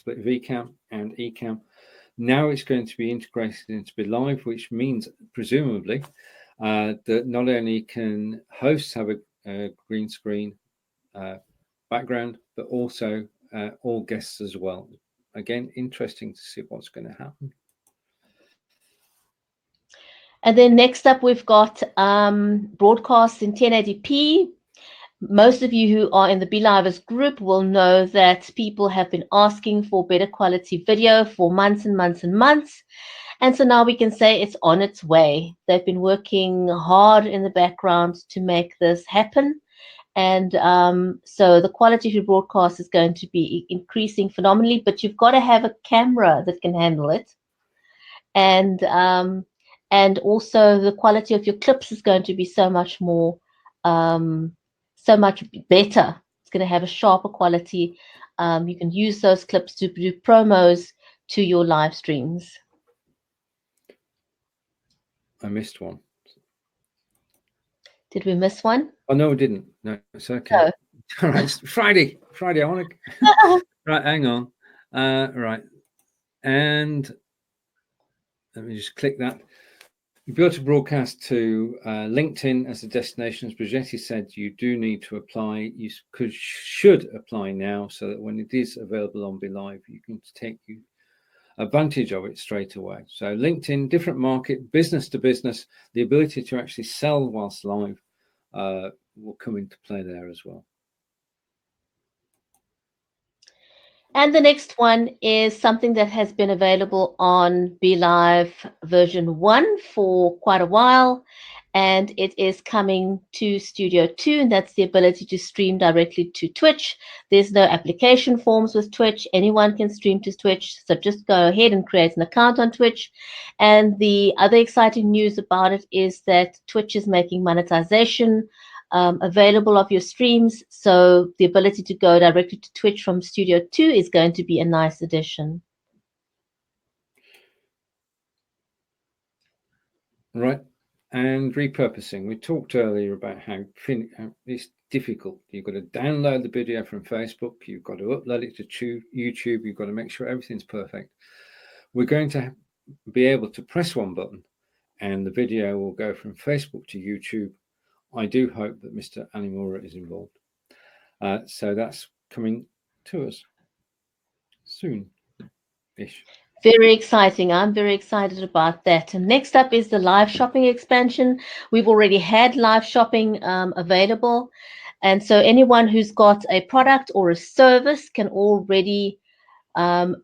VCam and Ecamm. Now it's going to be integrated into BeLive, which means presumably that not only can hosts have a green screen background, but also all guests as well. Again, interesting to see what's going to happen. And then next up, we've got broadcasts in 1080p. Most of you who are in the BeLivers group will know that people have been asking for better quality video for months and months and months. And so now we can say it's on its way. They've been working hard in the background to make this happen. And so the quality of your broadcast is going to be increasing phenomenally, but you've got to have a camera that can handle it. And also the quality of your clips is going to be so much more, so much better. It's going to have a sharper quality. You can use those clips to do promos to your live streams. I missed one. Did we miss one? Oh, no, we didn't. No, it's okay. No. All right, it's Friday. I want to... Right, hang on. Right. And let me just click that. You'll be able to broadcast to LinkedIn as a destination. As Bridgetti said, you do need to apply. You should apply now so that when it is available on BeLive, you can take advantage of it straight away. So LinkedIn, different market, business to business, the ability to actually sell whilst live will come into play there as well. And the next one is something that has been available on BeLive version 1 for quite a while, and it is coming to Studio 2, and that's the ability to stream directly to Twitch. There's no application forms with Twitch. Anyone can stream to Twitch, so just go ahead and create an account on Twitch. And the other exciting news about it is that Twitch is making monetization available of your streams, so the ability to go directly to Twitch from Studio 2 is going to be a nice addition. Right, and repurposing. We talked earlier about how it's difficult. You've got to download the video from Facebook, you've got to upload it to YouTube, you've got to make sure everything's perfect. We're going to be able to press one button and the video will go from Facebook to YouTube. I do hope that Mr. Animura is involved. So that's coming to us soon-ish. Very exciting. I'm very excited about that. And next up is the live shopping expansion. We've already had live shopping available. And so anyone who's got a product or a service can already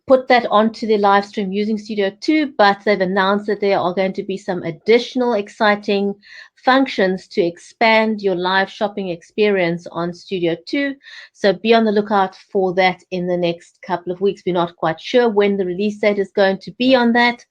put that onto the live stream using Studio 2, but they've announced that there are going to be some additional exciting functions to expand your live shopping experience on Studio 2. So be on the lookout for that in the next couple of weeks. We're not quite sure when the release date is going to be on that.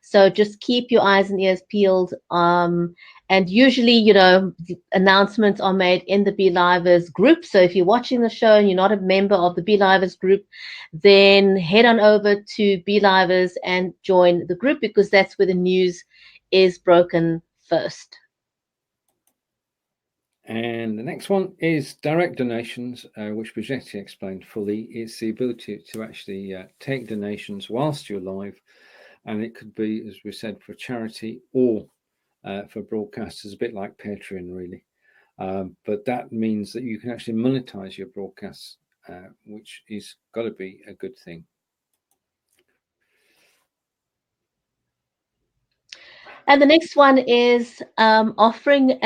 So just keep your eyes and ears peeled. And usually, you know, the announcements are made in the BeLivers group. So if you're watching the show and you're not a member of the BeLivers group, then head on over to BeLivers and join the group, because that's where the news is broken first. And the next one is direct donations, which Bridgetti explained fully. It's the ability to actually take donations whilst you're live. And it could be, as we said, for charity or for broadcasters, a bit like Patreon, really. But that means that you can actually monetize your broadcasts, which is got to be a good thing. And the next one is offering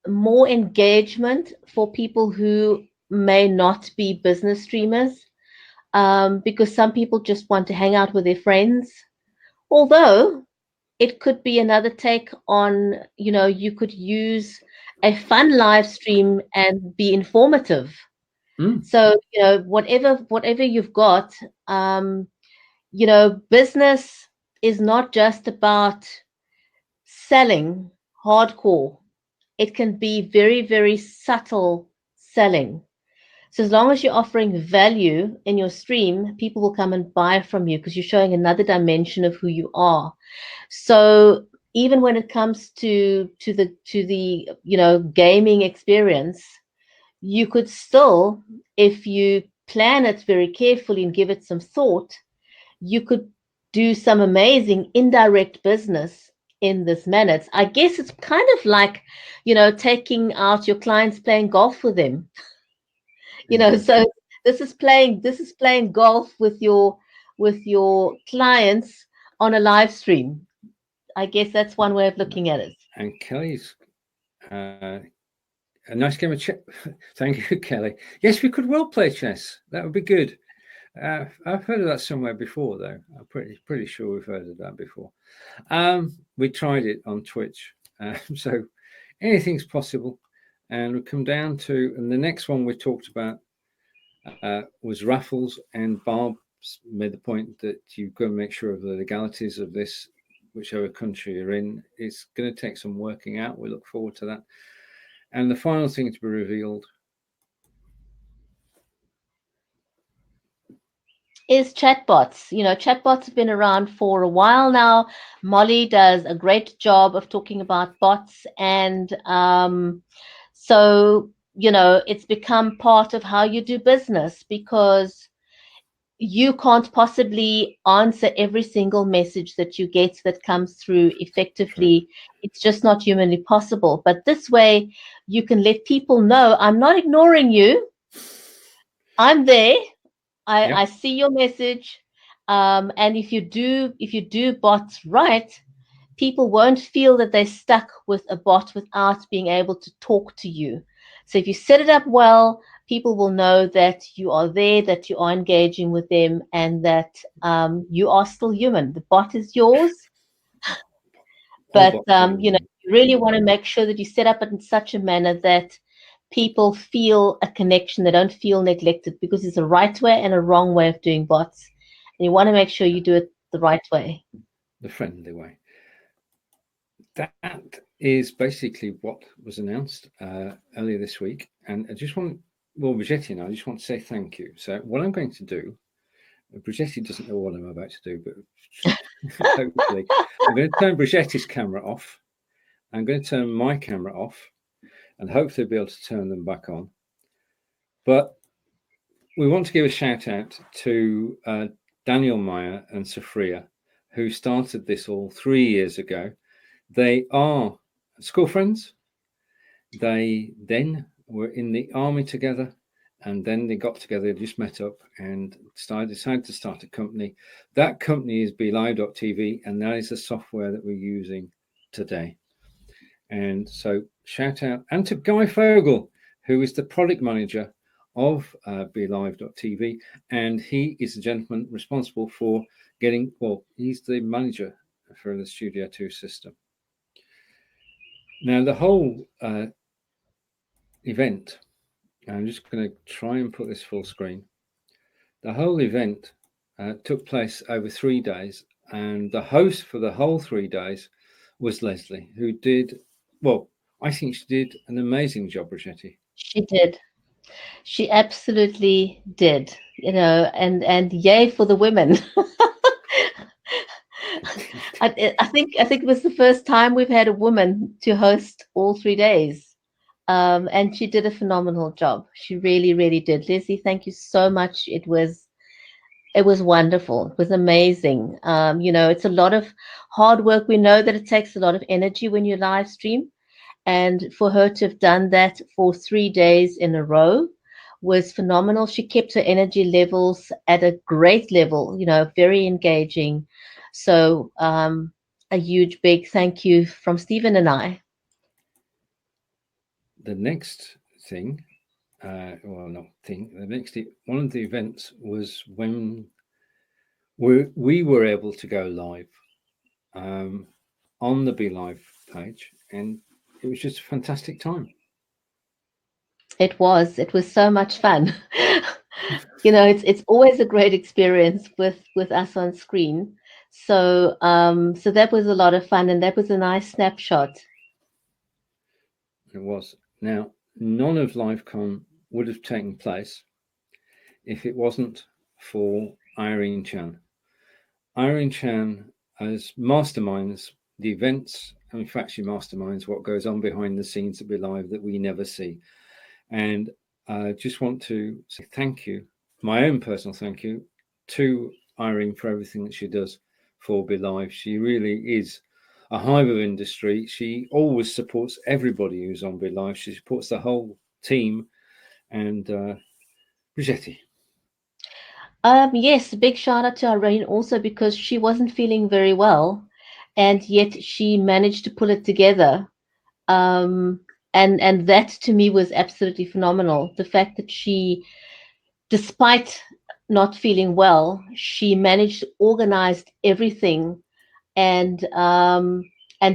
more engagement for people who may not be business streamers, because some people just want to hang out with their friends. Although it could be another take on, you know, you could use a fun live stream and be informative. So, you know, whatever you've got, you know, business is not just about selling hardcore. It can be very, very subtle selling. So as long as you're offering value in your stream, people will come and buy from you because you're showing another dimension of who you are. So even when it comes to the you know, gaming experience, you could still, if you plan it very carefully and give it some thought, you could do some amazing indirect business in this manner. I guess it's kind of like, taking out your clients playing golf with them. So this is playing golf with your clients on a live stream. I guess that's one way of looking at it. And Kelly's a nice game of chess. Thank you, Kelly. Yes, we could well play chess. That would be good. I've heard of that somewhere before, though. I'm pretty sure we've heard of that before. We tried it on Twitch, so anything's possible. And we come down to, and the next one we talked about was raffles, and Barb made the point that you've got to make sure of the legalities of this, whichever country you're in. It's going to take some working out. We look forward to that. And the final thing to be revealed is chatbots. Chatbots have been around for a while now. Molly does a great job of talking about bots, and so it's become part of how you do business, because you can't possibly answer every single message that you get that comes through effectively. It's just not humanly possible. But this way, you can let people know, I'm not ignoring you. I'm there. I see your message. And if you do bots right, people won't feel that they're stuck with a bot without being able to talk to you. So if you set it up well, people will know that you are there, that you are engaging with them, and that you are still human. The bot is yours, but you really want to make sure that you set up it in such a manner that people feel a connection. They don't feel neglected, because there's a right way and a wrong way of doing bots, and you want to make sure you do it the right way, the friendly way. That is basically what was announced earlier this week. And I just want, Bridgetti and I just want to say thank you. So what I'm going to do, Bridgetti doesn't know what I'm about to do, but hopefully I'm going to turn Bridgetti's camera off. I'm going to turn my camera off, and hopefully be able to turn them back on. But we want to give a shout out to Daniel Meyer and Safria, who started this all 3 years ago. They are school friends. They then were in the army together, and then they got together, just met up, and decided to start a company. That company is BeLive.tv, and that is the software that we're using today. And so shout out, and to Guy Fogel, who is the product manager of BeLive.tv, and he is the gentleman responsible for he's the manager for the Studio2 system. Now, the whole event, I'm just going to try and put this full screen. The whole event took place over 3 days, and the host for the whole 3 days was Leslie, who did, I think she did an amazing job, Bridgetti. She did. She absolutely did, and yay for the women. I think it was the first time we've had a woman to host all 3 days. And she did a phenomenal job. She really, really did. Leslie, thank you so much. It was wonderful. It was amazing. It's a lot of hard work. We know that it takes a lot of energy when you live stream. And for her to have done that for 3 days in a row was phenomenal. She kept her energy levels at a great level, very engaging. So a huge, big thank you from Stephen and I. The next thing, one of the events was when we were able to go live on the BeLive page, and it was just a fantastic time. It was so much fun. It's always a great experience with us on screen. So so that was a lot of fun, and that was a nice snapshot. It was. Now, none of LiveCon would have taken place if it wasn't for Irene Chan. Irene Chan, as masterminds the events, and in fact, she masterminds what goes on behind the scenes at BeLive that we never see. And I just want to say thank you, my own personal thank you, to Irene for everything that she does for BeLive. She really is a hive of industry. She always supports everybody who's on BeLive. She supports the whole team. And Bridgetti. Yes, big shout out to Irene also because she wasn't feeling very well, and yet she managed to pull it together. Um, and that to me was absolutely phenomenal. The fact that she, despite not feeling well, she managed to organize everything and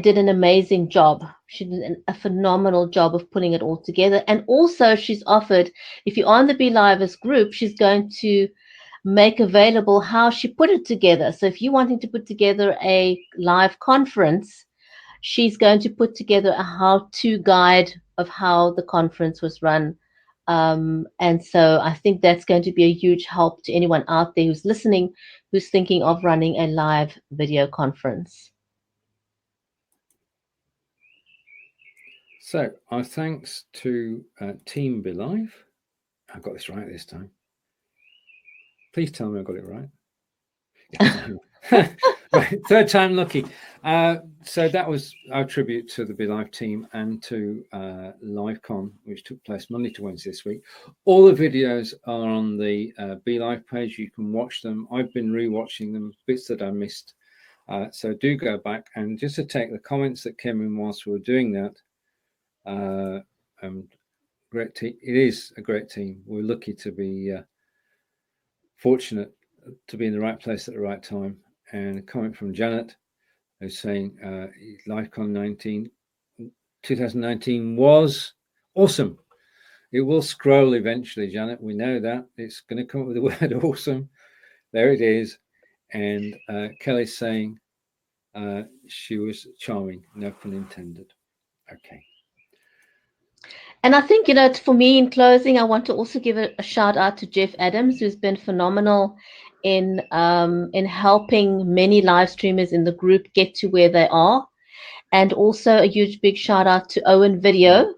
did an amazing job. She did a phenomenal job of putting it all together. And also, she's offered, if you're on the BeLivers group, she's going to make available how she put it together. So if you're wanting to put together a live conference, she's going to put together a how-to guide of how the conference was run. And so I think that's going to be a huge help to anyone out there who's listening, who's thinking of running a live video conference. So our thanks to Team BeLive. I got this right this time. Please tell me I got it right. Yeah, right, third time lucky. So that was our tribute to the BeLive team and to LiveCon, which took place Monday to Wednesday this week. All the videos are on the BeLive page. You can watch them. I've been rewatching them, bits that I missed. So do go back, and just to take the comments that came in whilst we were doing that. Great team. It is a great team. We're lucky to be fortunate to be in the right place at the right time. And a comment from Janet, who's saying LiveCon 2019 was awesome. It will scroll eventually, Janet. We know that. It's going to come up with the word awesome. There it is. And Kelly's saying she was charming. No pun intended. Okay. And I think, for me, in closing, I want to also give a shout out to Jeff Adams, who's been phenomenal in helping many live streamers in the group get to where they are. And also a huge big shout out to Owen Video,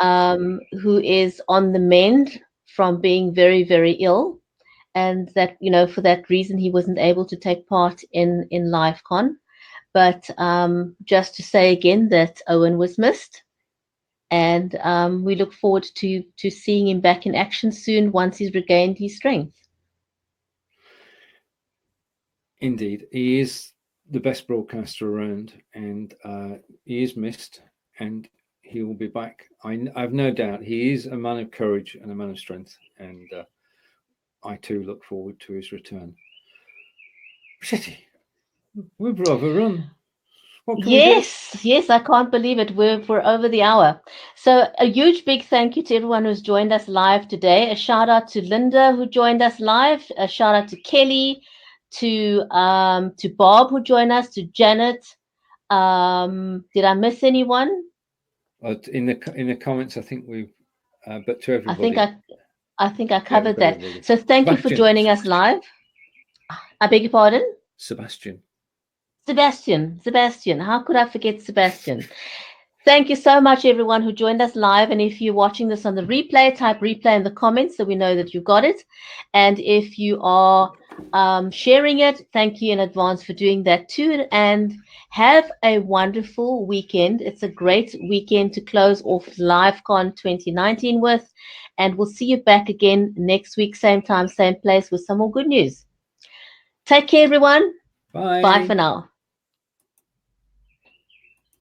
who is on the mend from being very, very ill. And that, for that reason, he wasn't able to take part in LiveCon. But just to say again that Owen was missed. And we look forward to seeing him back in action soon once he's regained his strength. Indeed, he is the best broadcaster around, and he is missed, and he will be back. I've no doubt he is a man of courage and a man of strength, and I too look forward to his return. Bridgetti, we've overrun. Yes, I can't believe it. We're over the hour. So a huge big thank you to everyone who's joined us live today. A shout out to Linda who joined us live. A shout out to Kelly, to Bob who joined us, to Janet. Did I miss anyone? In the comments, I think we've, but to everybody. I think I covered that. Everybody. So thank you for joining us live. I beg your pardon? Sebastian. How could I forget Sebastian? Thank you so much, everyone who joined us live. And if you're watching this on the replay, type replay in the comments so we know that you got it. And if you are sharing it, thank you in advance for doing that too. And have a wonderful weekend. It's a great weekend to close off LiveCon 2019 with. And we'll see you back again next week, same time, same place, with some more good news. Take care, everyone. Bye. Bye for now.